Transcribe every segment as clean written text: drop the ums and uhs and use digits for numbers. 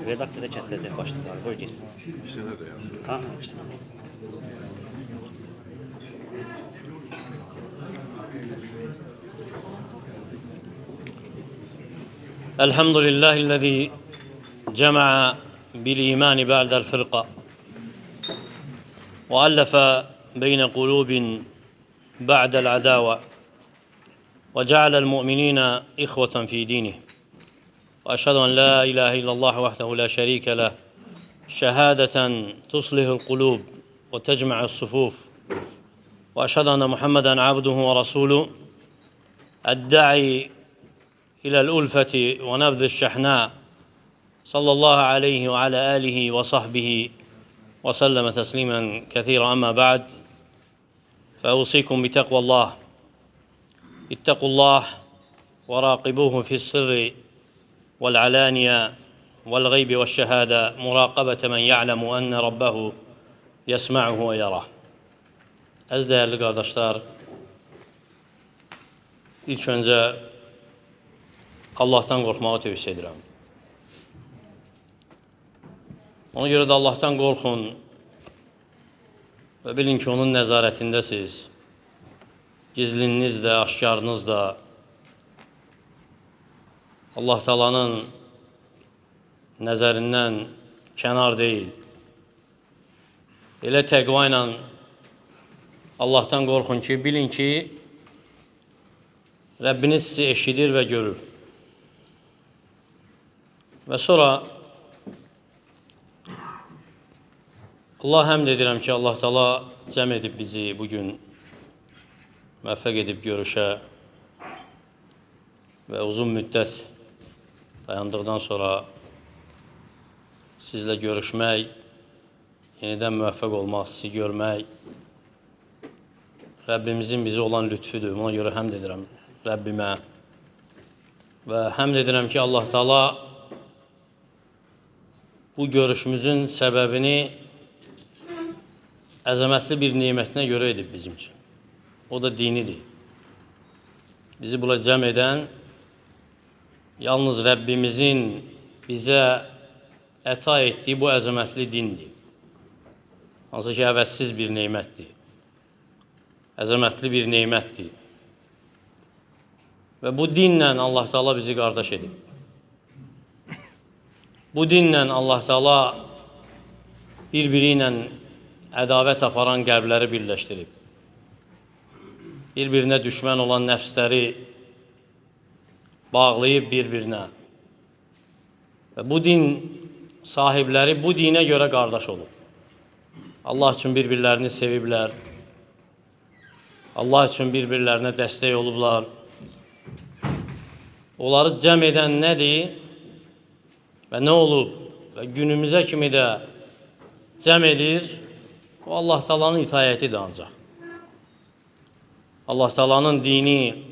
Redaktörde kesilecek başlıklar. Koy geçsin. İşte de ya. Ha işte. الحمد لله الذي جمع بالإيمان بعد الفرقة وألف بين قلوب بعد العداوة وجعل المؤمنين إخوة في دينه وأشهد أن لا إله إلا الله وحده لا شريك له شهادة تصلح القلوب وتجمع الصفوف وأشهد أن محمدا عبده ورسوله الداعي إلى الألفة ونبذ الشحناء صلى الله عليه وعلى آله وصحبه وسلم تسليما كثيرا. أما بعد فأوصيكم بتقوى الله. اتقوا الله وراقبوه في السر والعلانية والغيب والشهادة مراقبة من يعلم أن ربه يسمعه ويراه. Az değerli kardeşler, ilk önce Allah'tan qorxmağı tövsiyə edirəm. Ona görə də Allah'tan qorxun və bilin ki, onun nəzarətindəsiz. Gizliniz də, aşkarınız da Allah Taala'nın nəzərindən kənar deyil. Elə təqva ilə Allah'tan qorxun ki, bilin ki, Rəbbiniz sizi eşidir və görür. Və sonra Allah həmd edirəm ki, Allah Taala cəm edib bizi bugün müvəffəq edib görüşə və uzun müddət dayandıqdan sonra sizlə görüşmək, yenidən müvəffəq olmaq, sizi görmək Rəbbimizin bizi olan lütfüdür. Buna görə həmd edirəm Rəbbimə və həmd edirəm ki, Allah Taala bu görüşümüzün səbəbini əzəmətli bir nemətinə görə edib bizim üçün. O da dinidir. Bizi bula cəm edən yalnız Rəbbimizin bizə əta etdiyi bu əzəmətli dindir. Hansı ki, əvəzsiz bir nemətdir. Əzəmətli bir nemətdir. Və bu dinlə Allah Taala bizi qardaş edib. Bu dinlə Allah Taala bir-biri ilə ədavət aparan qəlbləri birləşdirib. Bir-birinə düşmən olan nəfsləri bağlayıb bir-birinə. Və bu din sahibləri bu dinə görə qardaş olub. Allah üçün bir-birlərini seviblər. Allah üçün bir-birlərinə dəstək olublar. Onları cəm edən nədir və nə olub və günümüzə kimi də cəm edir? O Allah Taala'nın itayətidir ancaq. Allah Taala'nın dini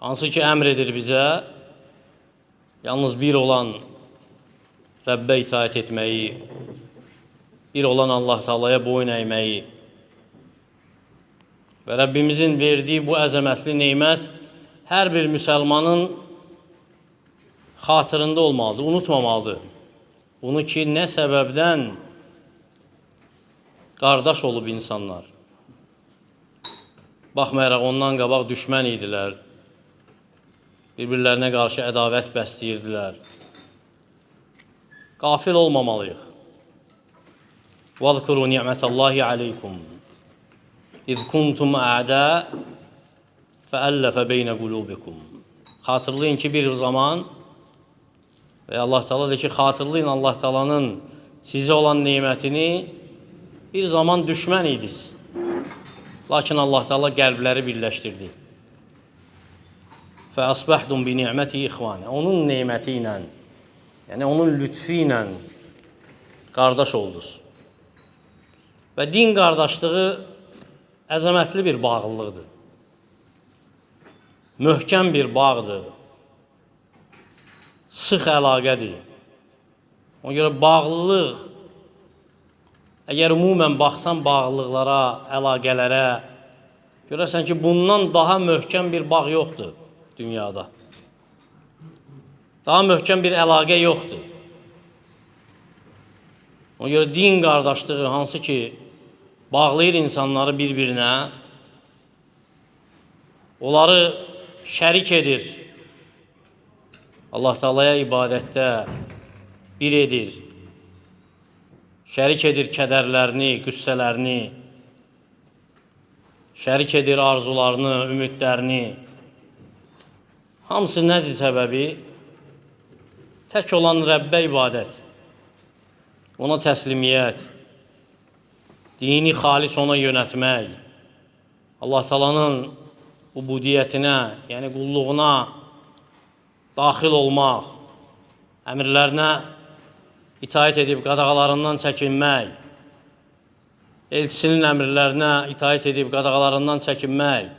hansı ki əmr edir bizə, yalnız bir olan Rəbbə itaət etməyi, bir olan Allah Taala'ya boyun əyməyi və Rəbbimizin verdiyi bu əzəmətli neymət hər bir müsəlmanın xatırında olmalıdır, unutmamalıdır. Bunu ki, nə səbəbdən qardaş olub insanlar. Baxmayaraq ondan qabaq düşmən idilər. Bir-birlərinə qarşı ədavət bəsləyirdilər. Qafil olmamalıyıq. وَاذْكُرُوا نِعْمَةَ اللّٰهِ عَلَيْكُمْ اِذْ كُنْتُمْ اَعْدَاءَ فَأَلَّفَ بَيْنَ قُلُوبِكُمْ. Xatırlayın ki, bir zaman və Allah Taala deyir ki, xatırlayın Allah Taala'nın sizə olan nemətini, bir zaman düşmən idiniz. Lakin Allah Taala qəlbləri birləşdirdi. فَأَصْبَحْتُمْ بِنِعْمَتِهِ إِخْوَانًا. Onun neməti ilə, yəni onun lütfi ilə qardaş oldunuz. Və din qardaşlığı əzəmətli bir bağlılıqdır. Möhkəm bir bağdır. Sıx əlaqədir. Ona görə bağlılıq, əgər ümumən baxsan bağlılıqlara, əlaqələrə, görərsən ki, bundan daha möhkəm bir bağ yoxdur dünyada. Daha möhkəm bir əlaqə yoxdur. Ona görə din qardaşlığı hansı ki bağlayır insanları bir-birinə, onları şərik edir, Allah Taalaya ibadətdə bir edir, şərik edir kədərlərini, qüssələrini, şərik edir arzularını, ümidlərini. Hamısı nədir səbəbi? Tək olan Rəbbə ibadət, ona təslimiyyət, dini xalis ona yönətmək, Allah Taalanın ubudiyyətinə, yəni qulluğuna daxil olmaq, əmrlərinə itaət edib qadağalarından çəkinmək, elçisinin əmrlərinə itaət edib qadağalarından çəkinmək,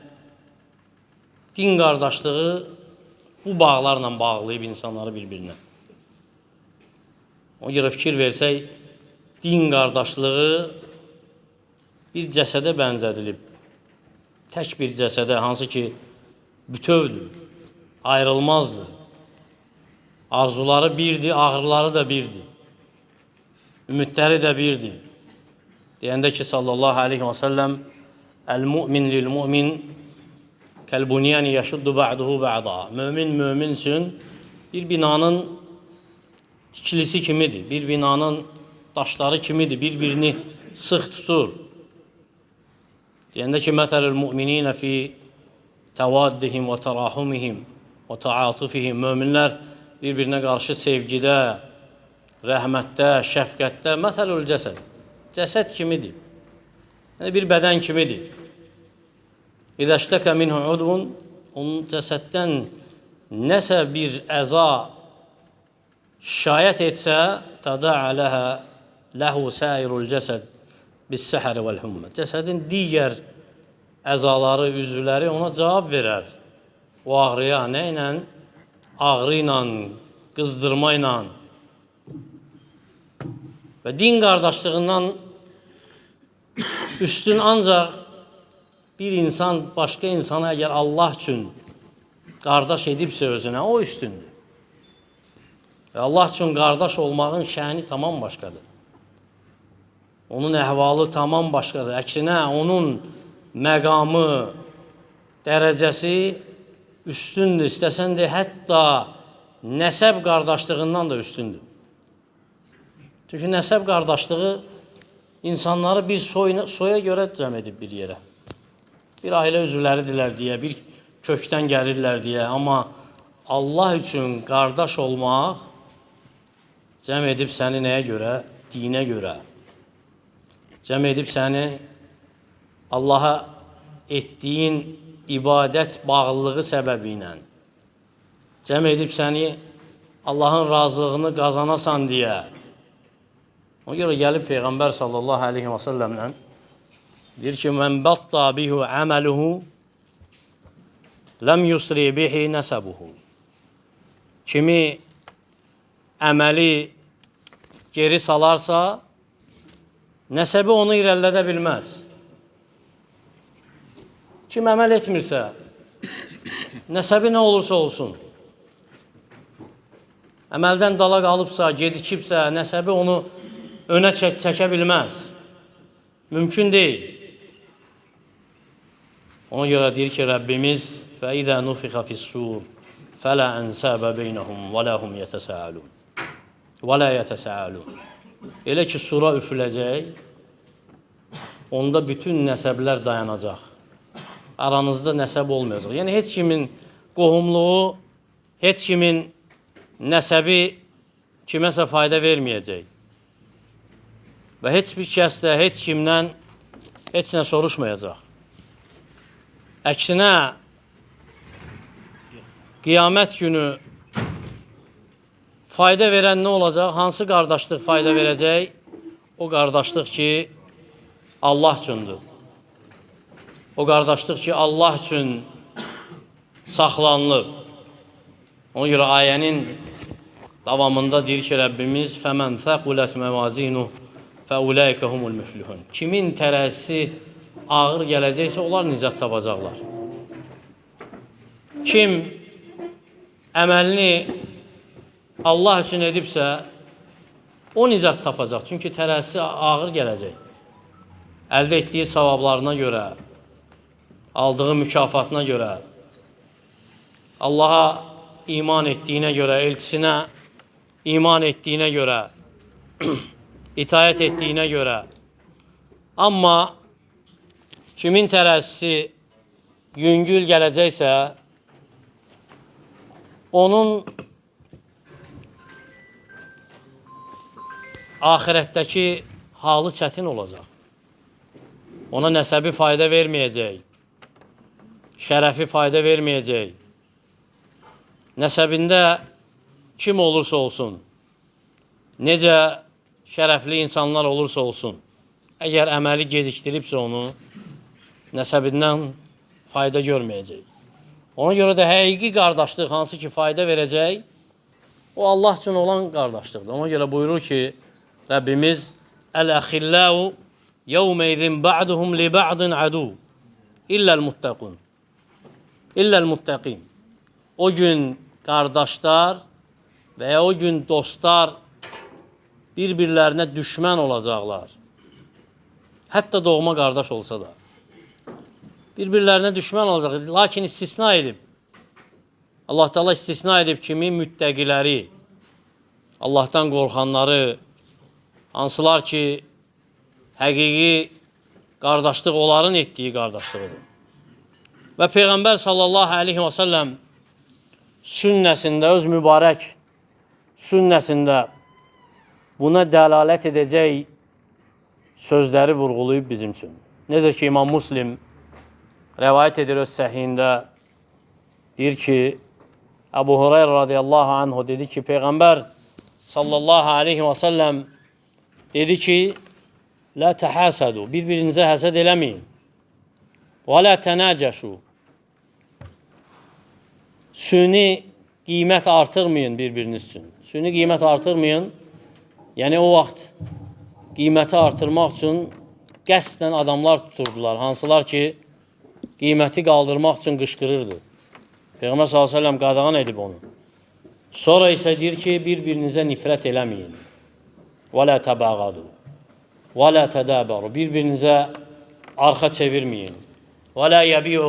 din qardaşlığı bu bağlarla bağlayıb insanları bir-birinə. Ona görə fikir versək, din qardaşlığı bir cəsədə bənzədilib. Tək bir cəsədə, hansı ki bütövdür, ayrılmazdır. Arzuları birdir, ağrıları da birdir. Ümidləri də birdir. Deyəndə ki, sallallahu aleyhi və səlləm, Əl-mü'min lil-mü'min kəl-bunyani yəşuddu ba'duhu ba'da. Mömin üçün bir binanın tikilisi kimidir, bir binanın daşları kimidir, bir-birini sıx tutur. Deyəndə ki, məsəlul mü'mininə fi təvaddihim və tərahumihim və təatufihim. Möminlər bir-birinə qarşı sevgidə, rəhmətdə, şəfqətdə, məsəlul cəsəd. Cəsəd kimidir? Yəni, bir bədən kimidir? İzəştəkə minhu udvun, onun cəsəddən nəsə bir əza şikayət etsə, təda'a ləhu səirul cəsəd bis-səhəri vəl-hummə. Cəsədin digər əzaları, üzvləri ona cavab verər. O ağrıya, nə ilə? Ağrı ilə, qızdırma ilə. Və din qardaşlığından üstün ancaq bir insan başqa insana əgər Allah üçün qardaş edibsə özünə, o üstündür. Və Allah üçün qardaş olmağın şəni tamam başqadır. Onun əhvalı tamam başqadır. Əksinə, onun məqamı, dərəcəsi üstündür. İstəsən de, hətta nəsəb qardaşlığından da üstündür. Çünki nəsəb qardaşlığı insanları bir soya görə cəm edib bir yerə. Bir ailə üzvləridirlər deyə, bir kökdən gəlirlər deyə. Amma Allah üçün qardaş olmaq cəm edib səni nəyə görə? Dinə görə. Cəm edib səni Allaha etdiyin ibadət bağlılığı səbəbi ilə. Cəm edib səni Allahın razılığını qazanasan deyə. Ona görə gəlib Peyğəmbər sallallahu aleyhi və səlləmlə deyir ki, mən batta bihu əməluhu ləm yusri bihi nəsəbuhu. Kimi əməli geri salarsa, nəsəbi onu irəlilədə bilməz. Kim əməl etmirsə, nəsəbi nə olursa olsun, əməldən dala qalıbsa, gecikibsə, nəsəbi onu önə çəkə bilməz. Mümkün deyil. Ona görə deyir ki, Rəbbimiz فَإِذَا نُفِخَ فِي السُّورِ فَلَا أَنْسَابَ بَيْنَهُمْ وَلَا هُمْ يَتَسَاءَلُونَ وَلَا يَتَسَاءَلُونَ. Elə ki, sura üfüləcək, onda bütün nəsəblər dayanacaq. Aranızda nəsəb olmayacaq. Yəni, heç kimin qohumluğu, heç kimin nəsəbi kiməsə fayda verməyəcək. Və heç bir kəs də heç kimdən heç nə soruşmayacaq. Əksinə, qiyamət günü fayda verən nə olacaq? Hansı qardaşlıq fayda verəcək? O qardaşlıq ki, Allah üçündür. O qardaşlıq ki, Allah üçün saxlanılıb. Ona görə ayənin davamında deyir ki, Rəbbimiz فَمَنْ ثَقُلَتْ مَوَازِينُهُ فَاُولَٰئِكَ هُمُ الْمُفْلِحُونَ. Kimin tərəzisi ağır gələcəksə, onlar nicat tapacaqlar. Kim əməlini Allah üçün edibsə, o nicat tapacaq. Çünki tərəzisi ağır gələcək. Əldə etdiyi savablarına görə, aldığı mükafatına görə, Allaha iman etdiyinə görə, elçisinə iman etdiyinə görə, itaət etdiyinə görə. Amma kimin tərəzisi yüngül gələcəksə, onun ahirətdəki halı çətin olacaq. Ona nəsəbi fayda verməyəcək, şərəfi fayda verməyəcək. Nəsəbində kim olursa olsun, necə şərəfli insanlar olursa olsun, əgər əməli gecikdiribsə onu, nəsəbindən fayda görməyəcək. Ona görə də həqiqi qardaşlıq, hansı ki fayda verəcək, o Allah üçün olan qardaşlıqdır. Ona görə buyurur ki, Rəbbimiz, Əl-əxilləu yevmeydin ba'duhum li ba'din adu illəl-muttəqun. İlləl-muttəqin. O gün qardaşlar və ya o gün dostlar bir-birlərinə düşmən olacaqlar. Hətta doğma qardaş olsa da. Bir-birlərinə düşmən olacaq. Lakin istisna edib. Allah Teala istisna edib kimi müttəqiləri, Allahdan qorxanları, hansılar ki, həqiqi qardaşlıq onların etdiyi qardaşlığıdır. Və Peyğəmbər sallallahu aleyhi və səlləm sünnəsində, öz mübarək sünnəsində buna dəlalət edəcək sözləri vurğulayıb bizim üçün. Necə ki, İmam Muslim rəvayət edir öz səhiyində, deyir ki, Əbu Hurayra radiyallahu anhu dedi ki, Peyğəmbər sallallahu aleyhi və səlləm dedi ki, لا تحاسدوا, bir-birinizə həsəd eləməyin. Və لا tənəcəşu, süni qiymət artırmayın bir-biriniz üçün. Süni qiymət artırmayın, yəni o vaxt qiyməti artırmaq üçün qəsdən adamlar tuturdular, hansılar ki, qiyməti qaldırmaq üçün qışqırırdı. Peyğəmbər s.ə.v qadağan edib onu. Sonra isə deyir ki, bir-birinizə nifrət eləməyin. Və لا təbəğadu. Və لا tədəbəru, bir-birinizə arxa çevirməyin. Və لا yəbiyu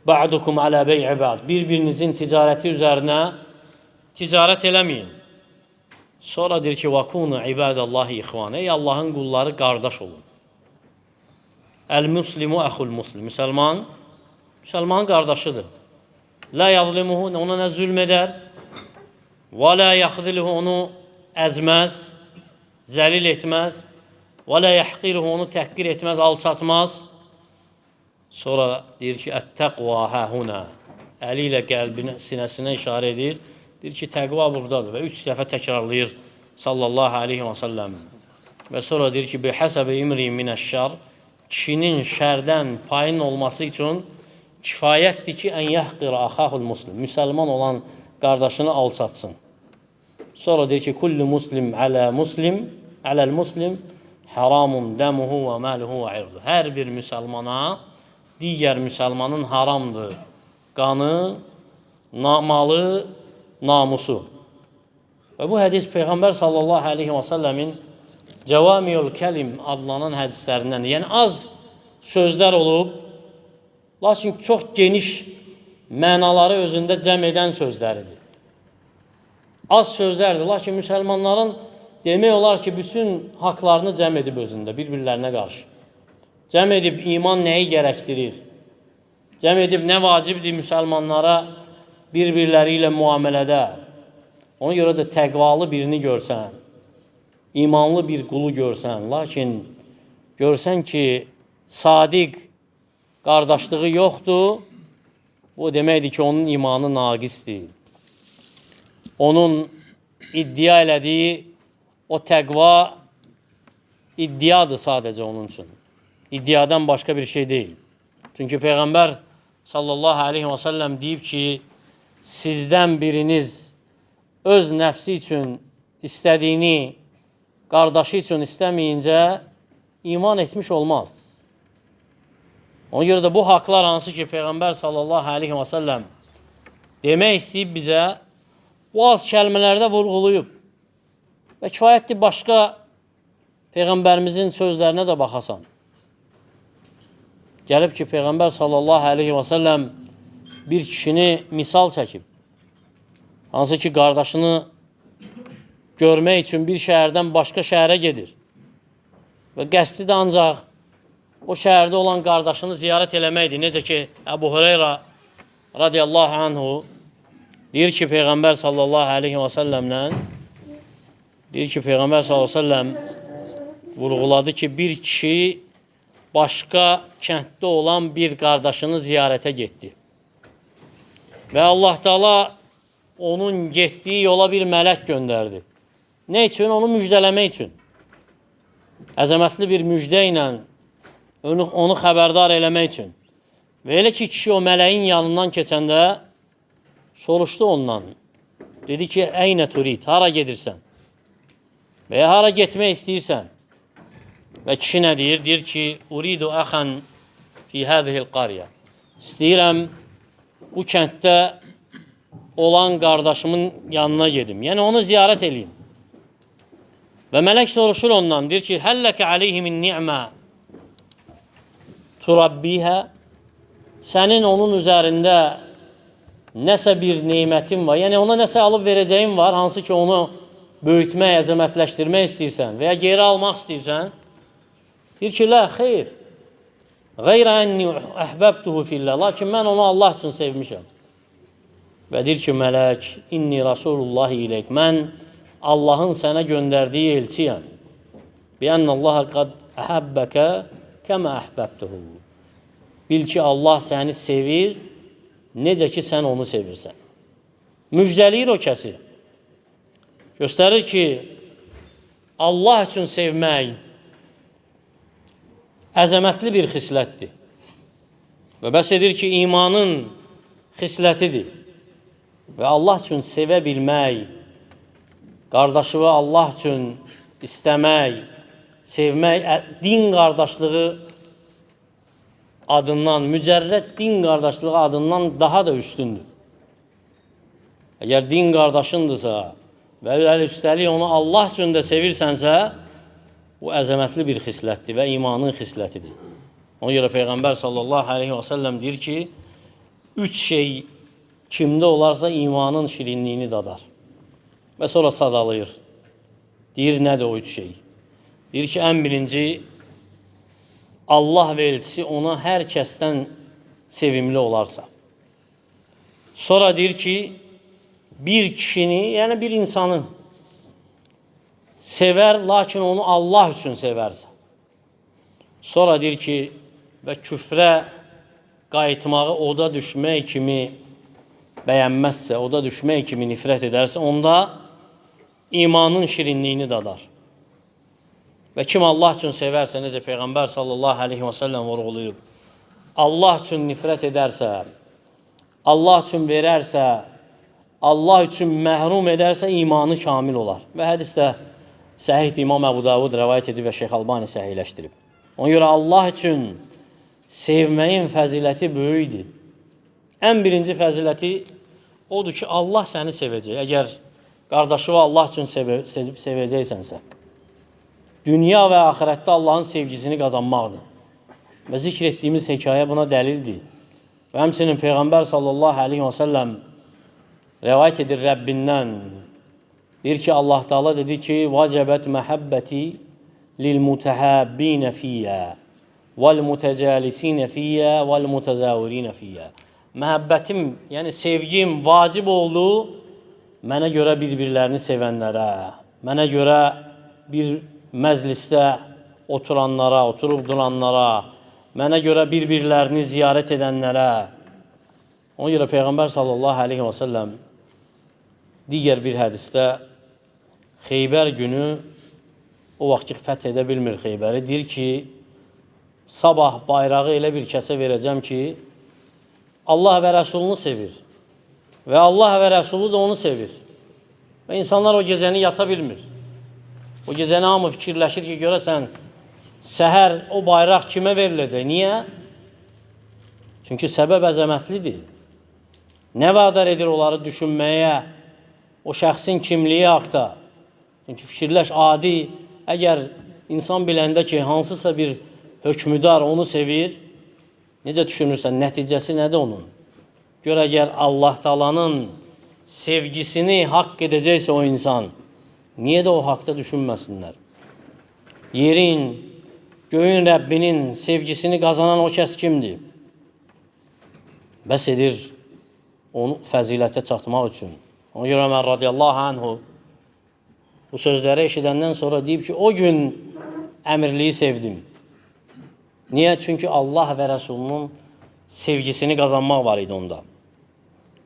ba'dukum alə bey'i ba'd, bir-birinizin ticarəti üzərinə ticarət eləməyin. Sonra deyir ki, وَكُونُ عِبَادَ اللّٰهِ إِخْوَانِ, ey Allahın qulları qardaş olun. Əl-muslimu əxul-muslim, müsəlmanın qardaşıdır. La yazlimuhu, ona nə zülm edər, və la yaxziluhu, onu əzməz, zəlil etməz, və la yəhqiruhu, onu təhqir etməz, alçatmaz. Sonra deyir ki, ət-təqva həhuna, əli ilə qəlbinə, sinəsinə işarə edir. Deyir ki, təqva buradadır və 3 dəfə təkrarlayır sallallahu aleyhi və səlləm. Və sonra deyir ki, bihəsəbi imri minəşşar, kişinin şərdən payın olması üçün kifayətdir ki, ən yəhqira axahul muslim, müsəlman olan qardaşını alçatsın. Sonra deyir ki, kullu muslim aləl muslim, haramun dəmuhu və məluhu və irdu. Hər bir müsəlmana digər müsəlmanın haramdır qanı, malı, namusu. Və bu hədis Peyğəmbər sallallahu aleyhi və səlləmin Cəvamiyul Kəlim adlanan hədislərindən, yəni az sözlər olub, lakin çox geniş mənaları özündə cəm edən sözləridir. Az sözlərdir, lakin müsəlmanların demək olar ki, bütün haqlarını cəm edib özündə, bir-birlərinə qarşı. Cəm edib iman nəyi gərəkdirir? Cəm edib nə vacibdir müsəlmanlara bir-birləri ilə müamilədə? Ona görə də təqvalı birini görsən, imanlı bir qulu görsən, lakin görsən ki, sadiq qardaşlığı yoxdur, bu deməkdir ki, onun imanı naqisdir. Onun iddia elədiyi o təqva iddiadır sadəcə onun üçün. İddiadan başqa bir şey deyil. Çünki Peyğəmbər sallallahu aleyhi və səlləm deyib ki, sizdən biriniz öz nəfsi üçün istədiyini qardaşı üçün istəməyincə iman etmiş olmaz. Ona görə də bu haqlar hansı ki, Peyğəmbər sallallahu aleyhi və səlləm demək istəyib bizə, bu az kəlmələrdə vurğulayıb. Və kifayətdir başqa Peyğəmbərimizin sözlərinə də baxasan. Gəlib ki, Peyğəmbər sallallahu aleyhi və səlləm bir kişini misal çəkib. Hansı ki, qardaşını görmək üçün bir şəhərdən başqa şəhərə gedir. Və qəsdi də ancaq o şəhərdə olan qardaşını ziyarət eləməkdir. Necə ki, Əbu Hüreyrə radiyallahu anhu deyir ki, Peyğəmbər sallallahu aleyhi və səlləmlə vurğuladı ki, bir kişi başqa kənddə olan bir qardaşını ziyarətə getdi. Və Allah Teala onun getdiyi yola bir mələk göndərdi. Nə üçün? Onu müjdələmək üçün. Əzəmətli bir müjdə ilə onu xəbərdar eləmək üçün. Və elə ki, kişi o mələyin yanından keçəndə soruşdu ondan. Dedi ki, əynə turid, hara gedirsən? Və ya hara getmək istəyirsən? Və kişi nə deyir? Deyir ki, uridu əxən fi hədihil qariyə. İstəyirəm bu kənddə olan qardaşımın yanına gedim. Yəni, onu ziyarət edeyim. Və mələk soruşur ondan. Deyir ki, həlləkə aleyhi min ni'mə turabbihə. Sənin onun üzərində nəsə bir neymətin var. Yəni, ona nəsə alıb verəcəyin var. Hansı ki, onu böyütmək, əzəmətləşdirmək istəyirsən və ya geri almaq istəyirsən. Deyir ki, lə, xeyr. Qeyrə ənni əhbəbtuhu fillə. Lakin mən onu Allah üçün sevmişəm. Və deyir ki, mələk, inni Rasulullahi iləyik. Mən Allahın sənə göndərdiyi elçiyəm. Biənnəllaha qad əhəbbəkə kəmə əhbəbtuhu. Bil ki, Allah səni sevir, necə ki, sən onu sevirsən. Müjdəliyir o kəsi. Göstərir ki, Allah üçün sevmək əzəmətli bir xislətdir. Və bəs edir ki, imanın xislətidir. Və Allah üçün sevə bilmək, qardaşını Allah üçün istəmək, sevmək, din qardaşlığı adından, mücərrəd din qardaşlığı adından daha da üstündür. Əgər din qardaşındırsa və üstəlik onu Allah üçün də sevirsənsə, bu əzəmətli bir xislətdir və imanın xislətidir. Ona görə Peyğəmbər sallallahu aleyhi və səlləm deyir ki, 3 şey kimdə olarsa imanın şirinliyini dadar. Və sonra sadalayır. Deyir, nədir o 3 şey? Deyir ki, ən birinci, Allah və elçisi ona hər kəsdən sevimli olarsa. Sonra deyir ki, bir kişini, yəni bir insanı sevər, lakin onu Allah üçün sevərsə. Sonra deyir ki, və küfrə qayıtmağı oda düşmək kimi bəyənməzsə, oda düşmək kimi nifrət edərsə, onda imanın şirinliyini dadar. Və kim Allah üçün sevərsə, necə Peyğəmbər sallallahu aleyhi və səlləm vurğulayıb, Allah üçün nifrət edərsə, Allah üçün verərsə, Allah üçün məhrum edərsə, imanı kamil olar. Və hədisdə səhihdir, İmam Əbu Davud rəvayət edib və Şeyx Albani səhihləşdirib. Ona görə Allah üçün sevməyin fəziləti böyükdür. Ən birinci fəziləti odur ki, Allah səni sevəcək. Əgər qardaşı Allah üçün sevəcəksənsə, dünya və axirətdə Allahın sevgisini qazanmaqdır. Və zikr etdiyimiz hekayə buna dəlildir. Və həmçinin Peyğəmbər sallallahu aleyhi və səlləm rəvayət edir Rəbbindən. Deyir ki, Allah Teala dedi ki, vacəbət məhəbbəti lil-mutəhəbbinə fiyyə vəl-mutəcəlisinə fiyyə vəl-mutəzəvirinə fiyyə. Məhəbbətim, yəni sevgim vacib oldu mənə görə bir-birlərini sevənlərə, mənə görə bir məclisdə oturanlara, oturub duranlara, mənə görə bir-birlərini ziyarət edənlərə. Ona görə Peyğəmbər sallallahu aleyhi və səlləm digər bir hədisdə Xeybər günü, o vaxt ki, fəth edə bilmir Xeybəri, deyir ki, sabah bayrağı elə bir kəsə verəcəm ki, Allah və Rəsulunu sevir və Allah və Rəsulu da onu sevir. Və insanlar o gecəni yata bilmir. O gecəni hamı fikirləşir ki, görəsən, səhər o bayraq kimə veriləcək? Niyə? Çünki səbəb əzəmətlidir. Nə vadar edir onları düşünməyə, o şəxsin kimliyi haqda. Çünki fikirləş, adi, əgər insan biləndə ki, hansısa bir hökmüdar onu sevir, necə düşünürsən, nəticəsi nədir onun? Gör, əgər Allah Taalanın sevgisini haqq edəcəksə o insan, niyə də o haqda düşünməsinlər? Yerin, göyün Rəbbinin sevgisini qazanan o kəs kimdir? Bəs edir onu fəzilətə çatmaq üçün. Ona görə mən radiyallahu anhu bu sözləri eşidəndən sonra deyib ki, o gün əmirliyi sevdim. Niyə? Çünki Allah və Rəsulunun sevgisini qazanmaq var idi onda.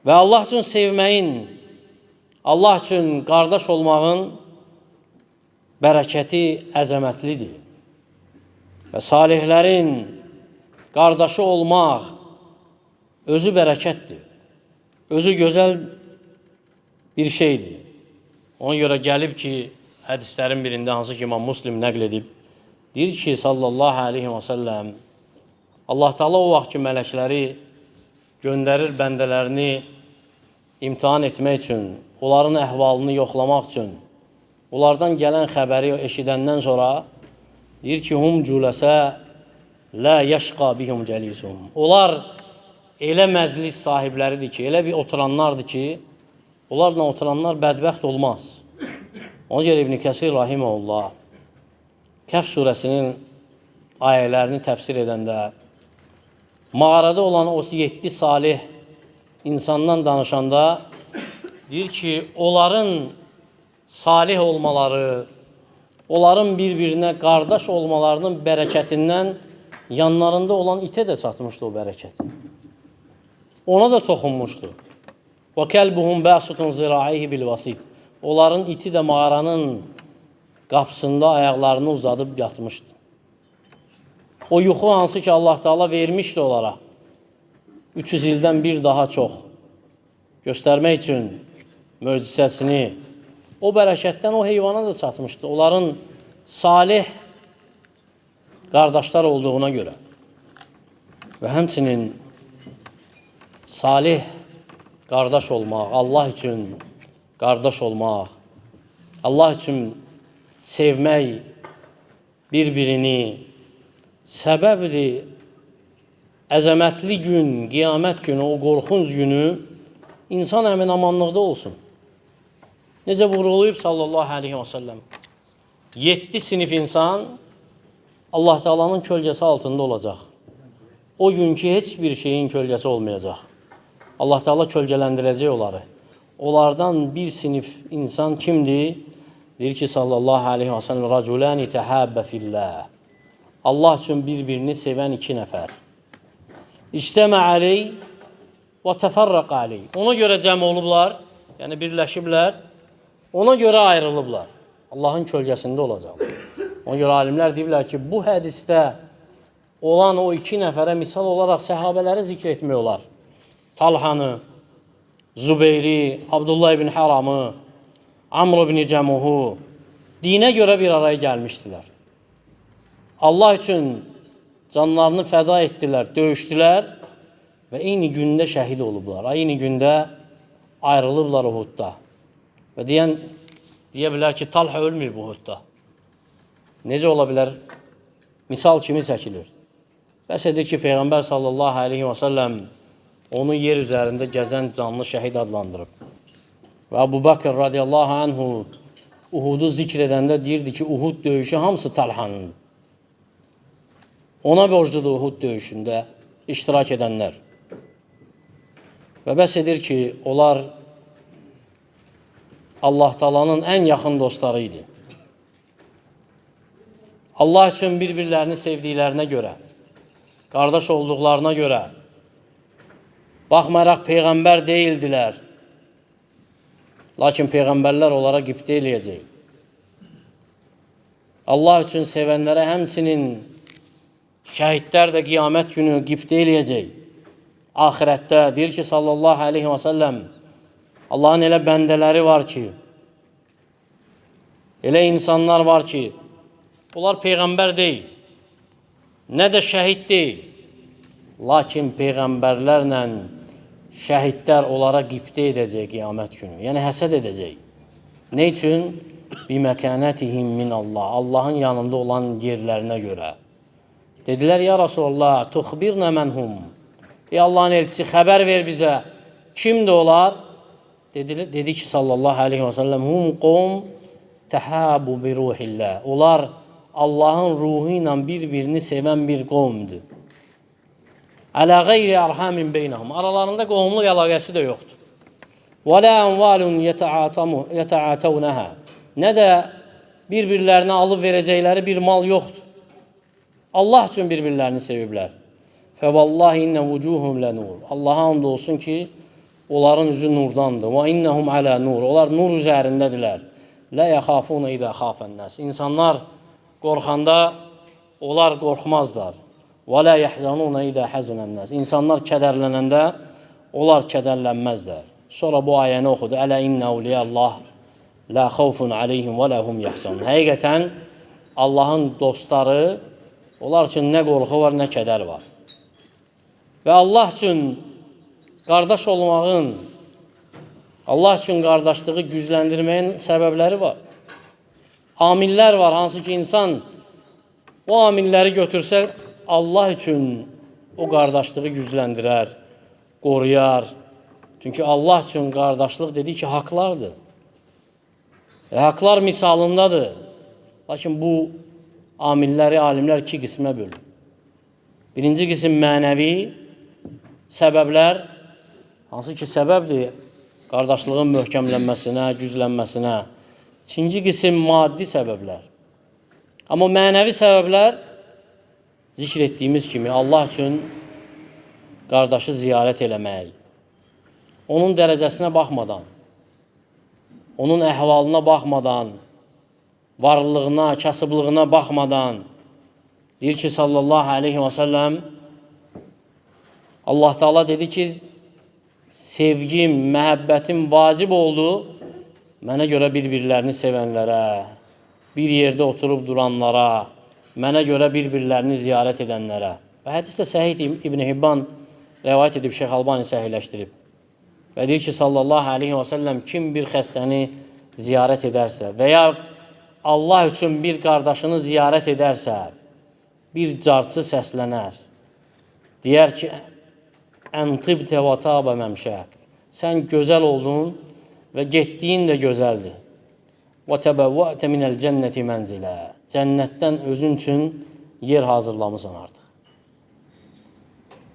Və Allah üçün sevməyin, Allah üçün qardaş olmağın bərəkəti əzəmətlidir. Və salihlərin qardaşı olmaq özü bərəkətdir. Özü gözəl bir şeydir. Ona görə gəlib ki, hədislərin birində hansı ki İmam Müslim nəql edib, deyir ki, sallallahu aleyhi və səlləm, Allah Teala o vaxt ki, mələkləri göndərir bəndələrini imtihan etmək üçün, onların əhvalını yoxlamaq üçün, onlardan gələn xəbəri eşidəndən sonra deyir ki, hum cüləsə lə yəşqa bihum cəlisum. Onlar elə məclis sahibləridir ki, elə bir oturanlardır ki, onlarla oturanlar bədbəxt olmaz. Ona görə İbn Kəsir rahiməhullah Kəhf surəsinin ayələrini təfsir edəndə mağarada olan o 7 salih insandan danışanda deyir ki, onların salih olmaları, onların bir-birinə qardaş olmalarının bərəkətindən yanlarında olan itə də çatmışdı o bərəkət. Ona da toxunmuşdu. Və kəlbuhum bəsutun ziraihi bil vasit. Onların iti də mağaranın qapısında ayaqlarını uzadıb yatmışdı. O yuxu hansı ki Allah Teala vermişdi onlara. 300 ildən bir daha çox göstərmək üçün möcüzəsini, o bərəkətdən o heyvana da çatmışdı. Onların salih qardaşlar olduğuna görə. Və həmçinin salih qardaş olmaq, Allah üçün qardaş olmaq, Allah üçün sevmək bir-birini səbəbdir. Əzəmətli gün, qiyamət günü, o qorxunc günü insan əmin-amanlıqda olsun. Necə vuruluyub sallallahu aleyhi və səlləm? 7 sinif insan Allah Teala'nın kölgəsi altında olacaq. O günkü heç bir şeyin kölgəsi olmayacaq. Allah Teala kölgələndirəcək onları. Onlardan bir sinif insan kimdir? Deyir ki sallallahu aleyhi və səlləm rəculəni təhəbbə fillah. Allah üçün bir-birini sevən 2 nəfər. İctəmə aleyh və təfərrəq aleyh. Ona görə cəm olublar, yəni birləşiblər, ona görə ayrılıblar. Allahın kölgəsində olacaq. Ona görə alimlər deyiblər ki, bu hədisdə olan o 2 nəfərə misal olaraq səhabələri zikr etmək olar. Talhanı, Zübeyri, Abdullah ibn Haramı, Amr ibn Cəmuhu dinə görə bir araya gəlmişdilər. Allah üçün canlarını fəda etdilər, döyüşdülər və eyni gündə şəhid olublar. Eyni gündə ayrılıblar Uhudda. Və deyə bilər ki, Talha ölməyib Uhudda. Necə ola bilər? Misal kimi çəkilir? Bəs edir ki, Peyğəmbər sallallahu aleyhi və səlləm onu yer üzərində gəzən canlı şəhid adlandırıb. Və Əbu Bakır radiyallahu anhu Uhudu zikr edəndə deyirdi ki, Uhud döyüşü hamısı Talhanın. Ona borcludur Uhud döyüşündə iştirak edənlər. Və bəs edir ki, onlar Allah Teala'nın ən yaxın dostları idi. Allah üçün bir-birlərini sevdiklərinə görə, qardaş olduqlarına görə, baxmayaraq Peyğəmbər deyildilər. Lakin Peyğəmbərlər onlara qibtə eləyəcək. Allah üçün sevənlərə həmçinin şəhidlər də qiyamət günü qibtə eləyəcək. Ahirətdə deyir ki, sallallahu aleyhi və səlləm, Allahın elə bəndələri var ki, elə insanlar var ki, onlar Peyğəmbər deyil, nə də şəhid deyil. Lakin Peyğəmbərlərlə şəhidlər onlara qibtə edəcək qiyamət günü. Yəni həsəd edəcək. Nə üçün? Biməkənətihim min Allah. Allahın yanında olan yerlərinə görə. Dedilər, ya Rasulallah, tuxbirnə mənhum. Ey Allahın elçisi, xəbər ver bizə. Kimdir onlar? Dedi ki, sallallahu aleyhi və səlləm, hum qovm təhabu bi ruhillah. Onlar Allahın ruhu ilə bir-birini sevən bir qovmdur. Alə qeyri arhamin beynəhum. Aralarında qohumluq əlaqəsi də yoxdur. Və lə ənvalun yətəatəvnəhə. Nə də bir-birlərinə alıb verəcəkləri bir mal yoxdur. Allah üçün bir-birlərini seviblər. Fəvallahi innə vücuhum lənur. Allaha and olsun ki, onların üzü nurdandır. Və innəhum alə nur. Onlar nur üzərindədirlər. Lə yəxafuna idə xafənnəs. İnsanlar qorxanda onlar qorxmazlar. Və lə yəhzanuna idə həzənənnəs. İnsanlar kədərlənəndə onlar kədərlənməzlər. Sonra bu ayəni oxudu. Ələ innə əvliyəllah lə xavfun aleyhim və ləhum yəhzanun. Həqiqətən Allahın dostları, onlar üçün nə qorxu var, nə kədər var. Və Allah üçün qardaş olmağın, Allah üçün qardaşlığı gücləndirməyin səbəbləri var. Amillər var, hansı ki insan o amilləri götürsə, Allah üçün o qardaşlığı gücləndirər, qoruyar. Çünki Allah üçün qardaşlıq dedi ki, haqlardır. Haqlar misalındadır. Lakin bu amilləri alimlər iki qismə bölür. Birinci qism mənəvi səbəblər, hansı ki səbəbdir qardaşlığın möhkəmlənməsinə, güclənməsinə. İkinci qism maddi səbəblər. Amma mənəvi səbəblər zikr etdiyimiz kimi Allah üçün qardaşı ziyarət eləmək, onun dərəcəsinə baxmadan, onun əhvalına baxmadan, varlığına, kasıblığına baxmadan, deyir ki, sallallahu aleyhi və səlləm, Allah Teala dedi ki, sevgim, məhəbbətim vacib oldu, mənə görə bir-birlərini sevənlərə, bir yerdə oturub duranlara, mənə görə bir-birlərini ziyarət edənlərə. Və hədisdə Səhih İbn Hibban rəvayət edib, Şeyx Albani səhihləşdirib. Və deyir ki, sallallahu aleyhi və səlləm, kim bir xəstəni ziyarət edərsə və ya Allah üçün bir qardaşını ziyarət edərsə, bir carçı səslənər. Deyər ki, əntibtə və tabə məmşək. Sən gözəl oldun və getdiyin də gözəldir. Və təbəvvətə minəl cənnəti mənzilə. Cənnətdən özün üçün yer hazırlamısan artıq.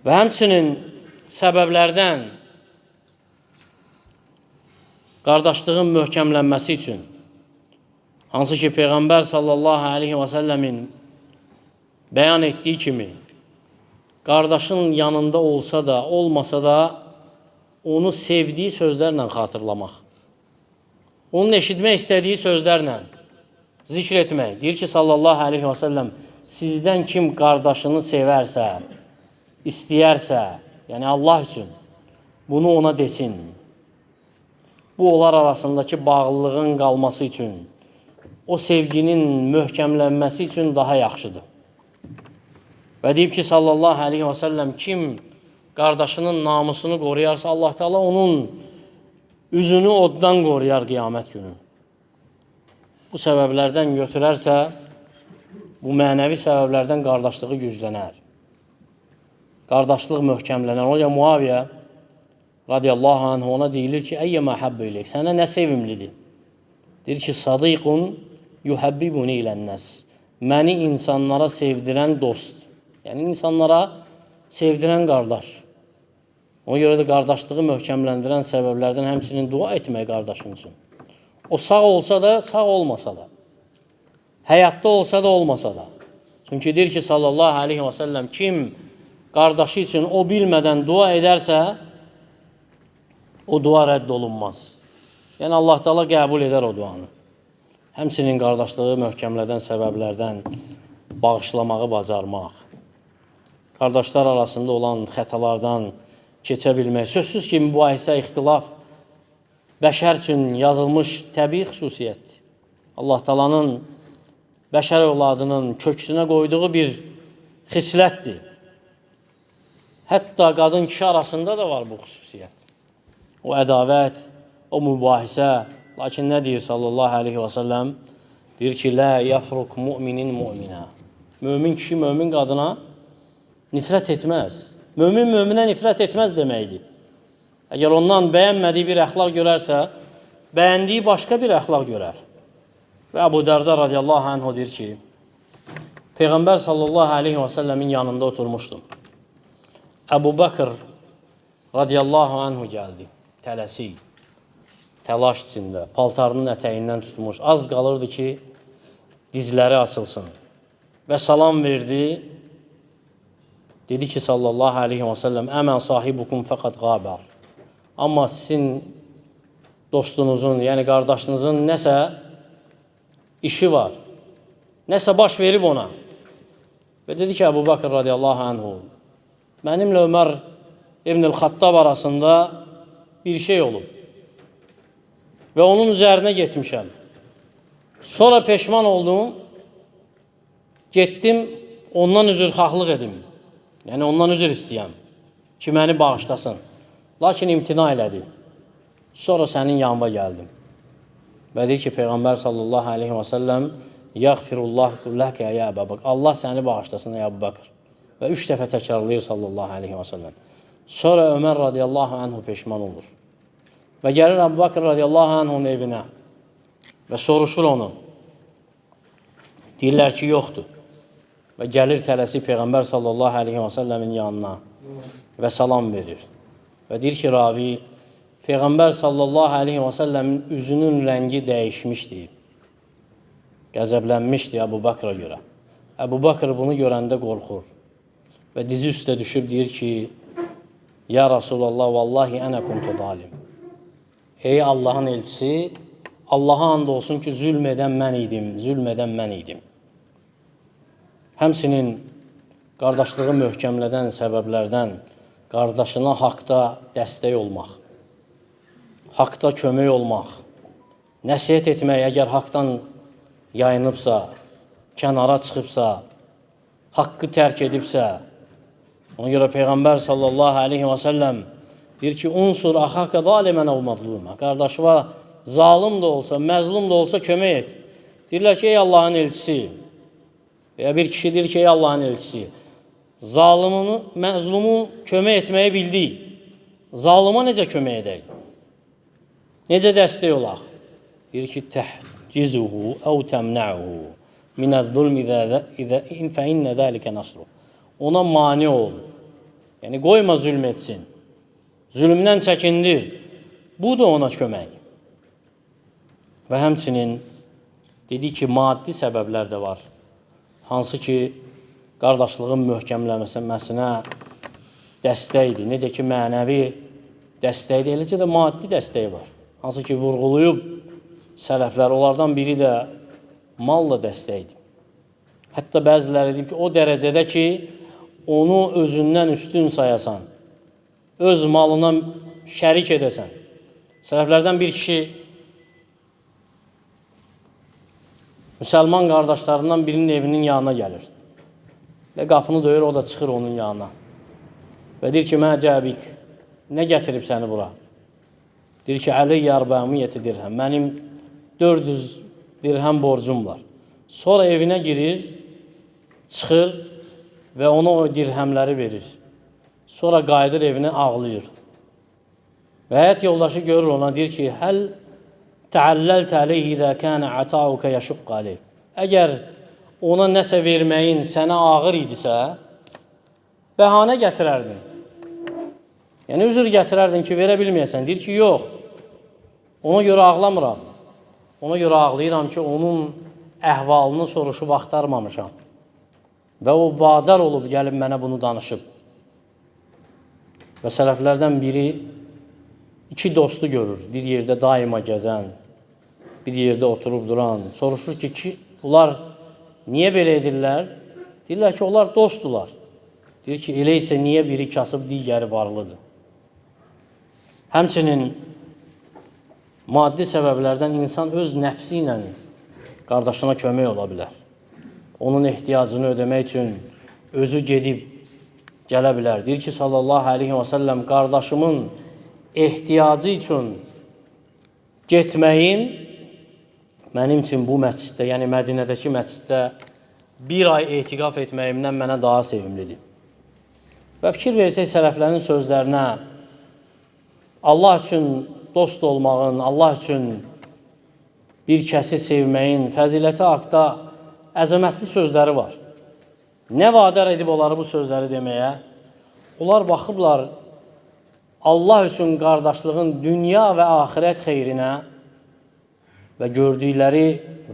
Və həmçinin səbəblərdən qardaşlığın möhkəmlənməsi üçün, hansı ki Peyğəmbər sallallahu aleyhi və səlləmin bəyan etdiyi kimi, qardaşın yanında olsa da, olmasa da, onu sevdiyi sözlərlə xatırlamaq, onun eşitmək istədiyi sözlərlə zikr etmək. Deyir ki, sallallahu aleyhi və səlləm, sizdən kim qardaşını sevərsə, istəyərsə, yəni Allah üçün, bunu ona desin. Bu, onlar arasındakı bağlılığın qalması üçün, o sevginin möhkəmlənməsi üçün daha yaxşıdır. Və deyib ki, sallallahu aleyhi və səlləm, kim qardaşının namusunu qoruyarsa, Allah Teala onun üzünü oddan qoruyar qiyamət günü. Bu səbəblərdən götürərsə, bu mənəvi səbəblərdən qardaşlığı güclənər. Qardaşlıq möhkəmlənər. Oca Muaviyə radiyallahu anh ona deyilir ki, əyyəmə həbbə iləyik, sənə nə sevimlidir? Deyir ki, sadiqun yuhabbibuni ilənnəs. Məni insanlara sevdirən dost. Yəni, insanlara sevdirən qardaş. Ona görə də qardaşlığı möhkəmləndirən səbəblərdən həmçinin dua etmək qardaşın üçün. O sağ olsa da, sağ olmasa da. Həyatda olsa da, olmasa da. Çünki deyir ki, sallallahu aleyhi və səlləm, kim qardaşı üçün o bilmədən dua edərsə, o dua rədd olunmaz. Yəni, Allah Teala qəbul edər o duanı. Həmçinin qardaşlığı möhkəmlədən səbəblərdən bağışlamağı bacarmaq. Qardaşlar arasında olan xətalardan keçə bilmək. Sözsüz ki, mübahisə, ixtilaf bəşər üçün yazılmış təbii xüsusiyyətdir. Allah Teala'nın bəşər övladının köksünə qoyduğu bir xislətdir. Hətta qadın kişi arasında da var bu xüsusiyyət. O ədavət, o mübahisə. Lakin nə deyir sallallahu aleyhi və səlləm? Deyir ki, lə yəfruq müminin müminə. Mömin kişi mömin qadına nifrət etməz. Mömin möminə nifrət etməz deməkdir. Əgər ondan bəyənmədiyi bir əxlaq görərsə, bəyəndiyi başqa bir əxlaq görər. Və Əbu Dərdə radiyallahu anhu deyir ki, Peyğəmbər sallallahu aleyhi və səlləmin yanında oturmuşdum. Əbu Bakır radiyallahu anhu gəldi, tələsik, təlaş içində, paltarının ətəyindən tutmuş. Az qalırdı ki, dizləri açılsın və salam verdi. Dedi ki, sallallahu aleyhi və səlləm, əmən sahibukum fəqət qabar. Amma sizin dostunuzun, yəni qardaşınızın nəsə işi var, nəsə baş verib ona. Və dedi ki, Əbu Bakır radiyallahu anhu, mənimlə Ömər İbn-i Xattab arasında bir şey olub və onun üzərinə getmişəm. Sonra peşman oldum, getdim, ondan üzrxahlıq edim. Yəni, ondan üzr istəyəm ki, məni bağışlasın. Lakin imtina elədi. Sonra sənin yanıma gəldim. Və deyir ki, Peyğəmbər sallallahu aleyhi və səlləm, yəğfirullah kulləkə ya Əbu Bakır. Allah səni bağışlasın, ya Əbu Bakır. Və 3 dəfə təkrarlayır sallallahu aleyhi və səlləm. Sonra Ömər radiyallahu anhu peşman olur. Və gəlir Əbu Bakır radiyallahu anhunun evinə və soruşur onu. Deyirlər ki, yoxdur. Və gəlir tələsi Peyğəmbər sallallahu aleyhi və səlləmin yanına və salam verir. Və deyir ki, ravi, Peyğəmbər sallallahu aleyhi və səlləmin üzünün rəngi dəyişmişdi. Qəzəblənmişdi Əbu Bakıra görə. Əbu Bakır bunu görəndə qorxur. Və dizi üstə düşüb deyir ki, ya Rasulallah, vallahi ənə kuntu zalim. Ey Allahın elçisi, Allaha and olsun ki, zülm edən mən idim. Həmsinin qardaşlığı möhkəmlədən səbəblərdən qardaşına haqda dəstək olmaq, haqda kömək olmaq, nəsihət etmək, əgər haqdan yayınıbsa, kənara çıxıbsa, haqqı tərk edibsə, ona görə Peyğəmbər sallallahu aleyhi və səlləm deyir ki, unsur axaqə zalimən əv məzlumə. Qardaşıva zalim də olsa, məzlum da olsa kömək et. Deyirlər ki, ey Allahın elçisi, veya bir kişi deyir ki, ey Allahın elçisi, zalimini, məzlumu kömək etməyi bildi. Zalıma necə kömək edək? Necə dəstək olaq? Deyir ki, təhcizuhu əv təmnəuhu minəz-zulmi fəinnə dəlikə nasruh. Ona mani ol. Yəni, qoyma zülm etsin. Zülmdən çəkindir. Bu da ona kömək. Və həmçinin dedi ki, maddi səbəblər də var. Hansı ki, qardaşlığın möhkəmləməsinə dəstəkdir. Necə ki, mənəvi dəstəkdir, eləcə də maddi dəstək var. Hansı ki, vurğuluyub sələflər, onlardan biri də malla dəstəkdir. Hətta bəziləri deyib ki, o dərəcədə ki, onu özündən üstün sayasan, öz malına şərik edəsən. Sələflərdən bir kişi müsəlman qardaşlarından birinin evinin yanına gəlir. Və qapını döyür, o da çıxır onun yanına. Və deyir ki, mənə cəbik, nə gətirib səni bura? Deyir ki, əliyyə 400 dirhəm. Mənim 400 dirhəm borcum var. Sonra evinə girir, çıxır və ona o dirhəmləri verir. Sonra qayıdır evinə, ağlayır. Və həyat yoldaşı görür ona, deyir ki, həl təəlləltə aleyhi də kənə ətauqə yəşuqqə aleyh. Əgər ona nəsə verməyin sənə ağır idisə, bəhanə gətirərdin. Yəni, üzr gətirərdin ki, verə bilməyəsən. Deyir ki, yox, ona görə ağlamıram. Ona görə ağlayıram ki, onun əhvalını soruşub axtarmamışam. Və o vadar olub, gəlib mənə bunu danışıb. Və sələflərdən biri 2 dostu görür, bir yerdə daima gəzən, bir yerdə oturub duran. Soruşur ki, bunlar niyə belə edirlər? Deyirlər ki, onlar dostdular. Deyir ki, elə isə niyə biri kasıb, digəri varlıdır? Həmçinin maddi səbəblərdən insan öz nəfsi ilə qardaşına kömək ola bilər. Onun ehtiyacını ödəmək üçün özü gedib gələ bilər. Deyir ki, sallallahu aleyhi və səlləm, qardaşımın ehtiyacı üçün getməyim mənim üçün bu məsciddə, yəni Mədinədəki məsciddə bir ay etiqaf etməyimdən mənə daha sevimlidir. Və fikir versək sələflərin sözlərinə, Allah üçün dost olmağın, Allah üçün bir kəsi sevməyin fəziləti haqda əzəmətli sözləri var. Nə vadar edib onları bu sözləri deməyə? Onlar baxıblar Allah üçün qardaşlığın dünya və axirət xeyrinə və gördükləri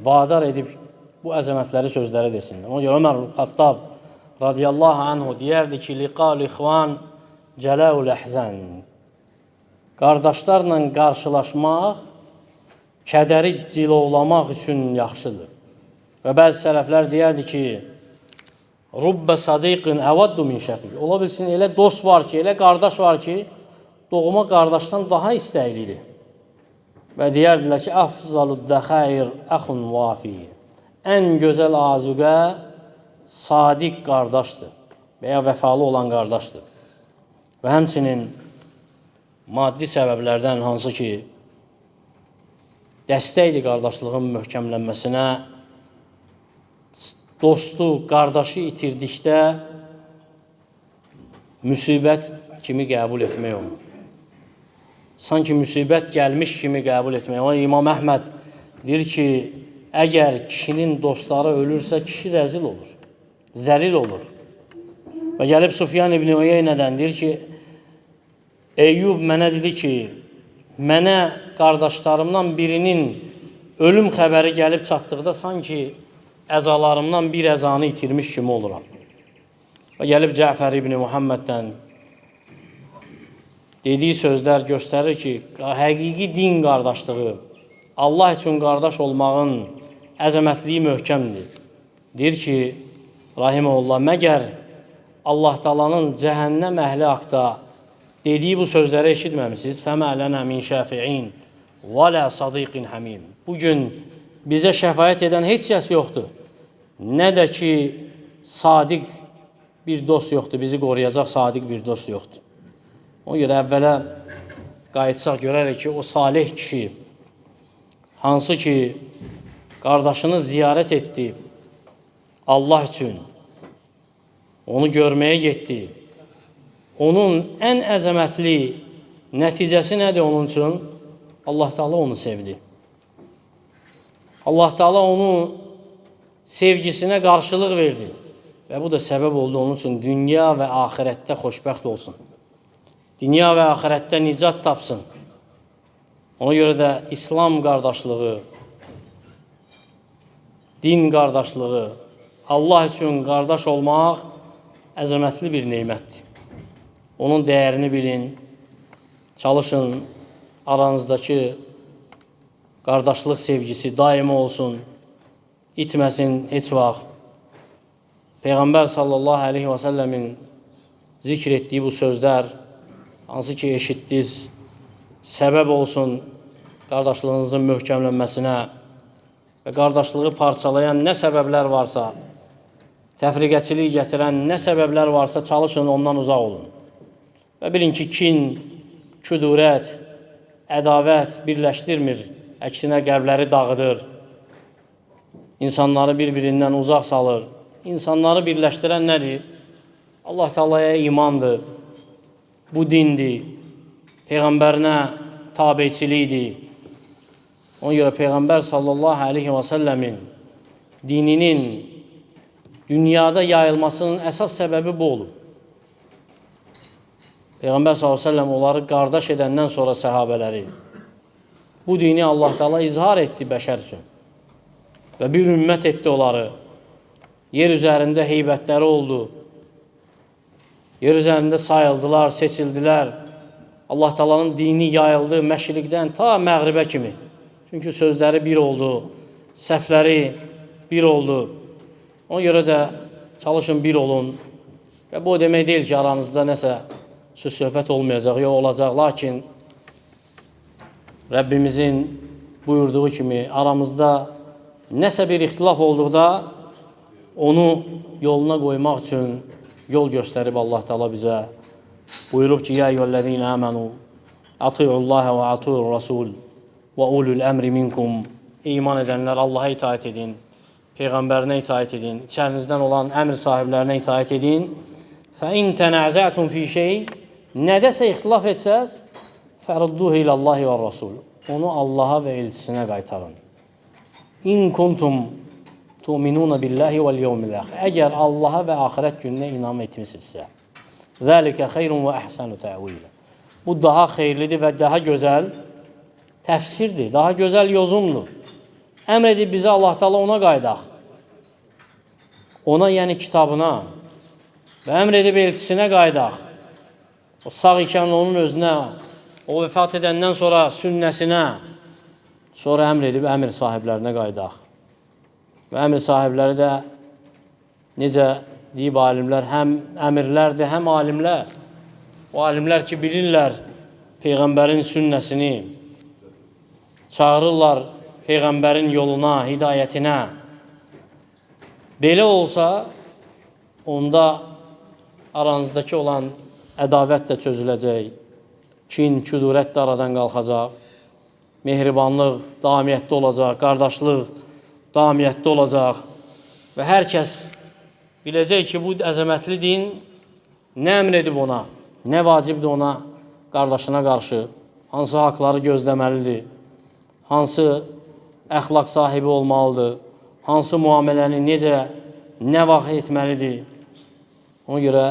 vadar edib bu əzəmətləri sözləri desinlər. Ona görə Ömər Xattab radiyallahu anhu deyərdi ki, liqal ixvan cələul əhzən. Qardaşlarla qarşılaşmaq, kədəri cilovlamaq üçün yaxşıdır. Və bəzi sələflər deyərdi ki, rubbə sadiqin əvaddu min şəqiq. Ola bilsin, elə dost var ki, elə qardaş var ki, doğma qardaşdan daha istəklidir. Və deyərdilər ki, əfzalud dəxəyir əxun vafi. Ən gözəl azuqə sadiq qardaşdır və ya vəfalı olan qardaşdır. Və həmçinin maddi səbəblərdən hansı ki, dəstəkdir qardaşlığın möhkəmlənməsinə, dostu, qardaşı itirdikdə müsibət kimi qəbul etmək olur. Sanki müsibət gəlmiş kimi qəbul etmək olur. İmam Əhməd deyir ki, əgər kişinin dostları ölürsə, kişi rəzil olur, zəlil olur. Və gəlib Sufyan ibn Uyeynədən deyir ki, Eyyub mənə dedi ki, mənə qardaşlarımdan birinin ölüm xəbəri gəlib çatdıqda sanki əzalarımdan bir əzanı itirmiş kimi oluram. Və gəlib Cəfər ibn Muhammeddən dediyi sözlər göstərir ki, həqiqi din qardaşlığı, Allah üçün qardaş olmağın əzəmətliyi möhkəmdir. Deyir ki, rahiməhullah, məgər Allah Taala'nın cəhənnəm əhli haqda dediyi bu sözləri eşitməmisiniz? Fəmə lənə min şəfi'in və lə sadiqin həmim. Bugün bizə şəfayət edən heç kəs yoxdur. Nə də ki, sadiq bir dost yoxdur, bizi qoruyacaq sadiq bir dost yoxdur. Ona görə əvvələ qayıtsaq görərək ki, o salih kişi, hansı ki, qardaşını ziyarət etdi Allah üçün, onu görməyə getdi. Onun ən əzəmətli nəticəsi nədir onun üçün? Allah Teala onu sevdi. Allah Teala onu sevgisinə qarşılıq verdi. Və bu da səbəb oldu onun üçün dünya və axirətdə xoşbəxt olsun. Dünya və axirətdə nicat tapsın. Ona görə də İslam qardaşlığı, din qardaşlığı, Allah üçün qardaş olmaq əzəmətli bir neymətdir. Onun dəyərini bilin, çalışın, aranızdakı qardaşlıq sevgisi daimi olsun, itməsin heç vaxt. Peyğəmbər sallallahu aleyhi və səlləmin zikr etdiyi bu sözlər, hansı ki eşitdiniz, səbəb olsun qardaşlığınızın möhkəmlənməsinə və qardaşlığı parçalayan nə səbəblər varsa, təfriqəçilik gətirən nə səbəblər varsa çalışın, ondan uzaq olun. Və bilin ki, kin, küdurət, ədavət birləşdirmir, əksinə qəlbləri dağıdır, insanları bir-birindən uzaq salır. İnsanları birləşdirən nədir? Allah Teala'ya imandır, bu dindir, Peyğəmbərinə tabiçilikdir. Ona görə Peyğəmbər sallallahu aleyhi və səlləmin dininin dünyada yayılmasının əsas səbəbi bu olub. Peyğəmbər sallallahu aleyhi və səlləm onları qardaş edəndən sonra səhabələri bu dini Allah Teala izhar etdi bəşər üçün və bir ümmət etdi onları. Yer üzərində heybətləri oldu. Yer üzərində sayıldılar, seçildilər. Allah Teala'nın dini yayıldı məşriqdən ta məğribə kimi. Çünki sözləri bir oldu, səhvləri bir oldu. Ona görə də çalışın bir olun. Və bu demək deyil ki, aranızda nəsə söz-söhbət olmayacaq, yox olacaq. Lakin Rəbbimizin buyurduğu kimi aramızda nəsə bir ixtilaf olduqda onu yoluna qoymaq üçün yol göstərib Allah Teala bizə. Buyurub ki, ya eyyühellezine amenu ati'ullaha və ati'ur rasul və ulul əmri minkum. İman edənlər Allah'a itaat edin, Peyğəmbərinə itaat edin, içərinizdən olan əmr sahiblərinə itaat edin. فَاِنْ تَنَعْزَعْتُمْ فِي شَيْءٍ Nədəsə ixtilaf etsəz, فَرُدُّهِ إِلَى اللّٰهِ وَالرَّسُولِ Onu Allaha və elçisinə qaytarın. İn kuntum tu'minuna billahi vel yevmil ahir. Əgər Allaha və axirət gününə inam etmisinizsə. Zəlikə xeyrun və əhsanu təvilə. Bu daha xeyirlidir və daha gözəl təfsirdir, daha gözəl yozumdur. Əmr edib bizə Allah Teala ona qaydaq. Ona, yəni kitabına və əmr edib elçisinə qaydaq. O sağ ikən onun özünə, o vəfat edəndən sonra sünnəsinə, sonra əmr edib əmr sahiblərinə qaydaq. Və əmr sahibləri də necə deyib alimlər, həm əmirlərdir, həm alimlər. O alimlər ki, bilirlər Peyğəmbərin sünnəsini, çağırırlar Peyğəmbərin yoluna, hidayətinə. Belə olsa, onda aranızdakı olan ədavət də çözüləcək, kin, küdurət də aradan qalxacaq, mehribanlıq davamiyyətdə olacaq, qardaşlıq davamiyyətdə olacaq və hər kəs biləcək ki, bu əzəmətli din nə əmr edib ona, nə vacibdir ona, qardaşına qarşı, hansı haqları gözləməlidir, hansı əxlaq sahibi olmalıdır, hansı müamiləni necə, nə vaxt etməlidir. Ona görə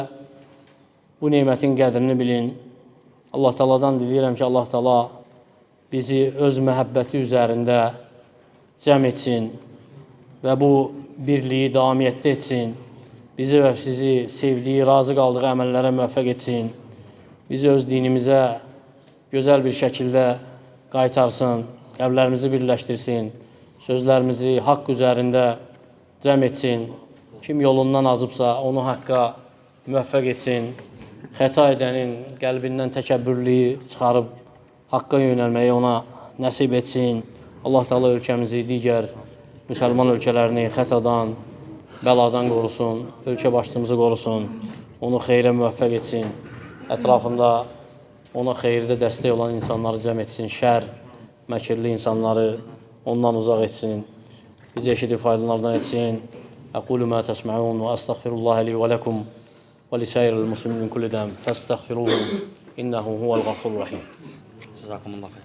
bu nemətin qədrini bilin. Allah Teala'dan diləyirəm ki, Allah Teala bizi öz məhəbbəti üzərində cəm etsin və bu birliyi davamiyyətdə etsin. Bizi və sizi sevdiyi, razı qaldığı əməllərə müvəffəq etsin. Bizi öz dinimizə gözəl bir şəkildə qaytarsın, qəlblərimizi birləşdirsin, sözlərimizi haqq üzərində cəm etsin. Kim yolundan azıbsa, onu haqqa müvəffəq etsin. Xəta edənin qəlbindən təkəbbürlüyü çıxarıb haqqa yönəlməyi ona nəsib etsin. Allah Teala ölkəmizi, digər müsəlman ölkələrini xətadan, bəladan qorusun, ölkə başçımızı qorusun, onu xeyrə müvəffəq etsin. Ətrafında ona xeyirdə dəstək olan insanları cəm etsin, şər, məkirli insanları ondan uzaq etsin. Bizi eşidib faydalardan etsin. Əqulu mə təsmə'un və əstəğfirullahi li və ləkum və lisəyiril muslimin min kulli dəm fəstəğfiruhu innəhu huvəl qafurur rahim. Cəzakumullah xeyr.